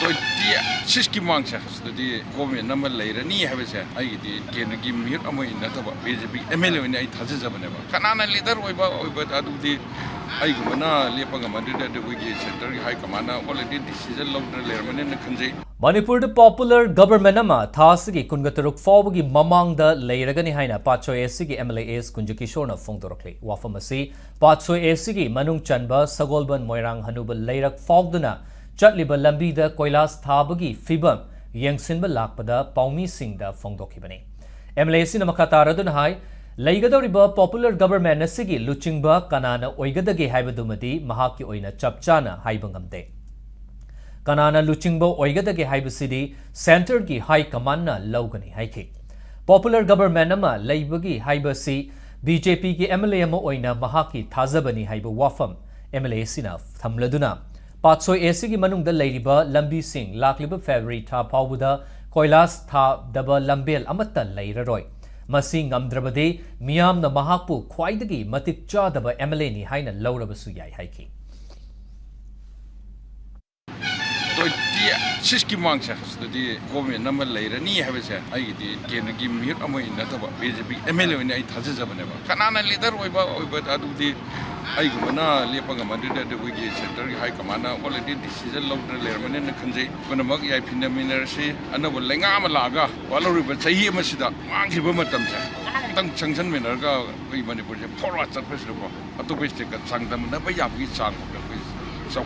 सिस्की मांगसा steady government number लेरनी हैबसे आइदि केन्द्र की मिहुत अमय नथबा बीजेपी एमएलए ने आई थाजजबनेबा कनाना लीडर ओइबा अदुदि आइगुमना लेपंग मदुदा दुगी centre high command already decision लौदर लेरमने न खंजे Manipur popular government ama thasigi kungataruk fawgi mamangda leiragani haina Patsoi sigi MLAs Kunjakishor na phongdorokli wafamasi Patsoi sigi manung chanba sagolban moirang hanuba leirak fawduna chatliba lambi da koilas thabagi fibam yengsinba lakpada paumi singda phongdokhibani MLA sina makataradun hai leigadoriba popular government sigi luchingba kanana oigadagi haibadumadi mahaki oina chapchana haibangamde Kanana Luchingbo Oigadagi Haibasidi, Center ki High Command na Logani Haiki. Popular Government nama Laibagi Haibasi, BJP ki MLA mo oina Mahaki Tazabani Haiba Wafam, MLA Sina Thamladuna. Patsoi Esigi Manung the Ladiba, Lambi Singh, Lakliba February Ta Pauda, Koilas Ta Daba Lambel Amata Lairoi. Masing Amdrabade, Miam na Mahapu, Kwaidagi, Matik Cha Daba MLA ni Haina Laurabasuyai Haiki. सिस्की मांगसा steady government number लेरनी हैबसे आइदि केन्द्र की मिहुत अमय नथबा बीजेपी एमएलए ने आई थाजजबनेबा कनाना लीडर ओइबा अदुदि आइगुमना लेपंग मदुदा दुगी centre high command already decision लौदर लेरमने न खंजे बनमक याइ फिनमिनरसी अनब लेंगा लागा वालोरिबा चही मसिदा मांगिबा मतमसे तंग संगसन मिनरगा मणिपुर से फॉरवर्ड चटफेसबो अतोपे स्टेट का संगदम न बयाबगी चांग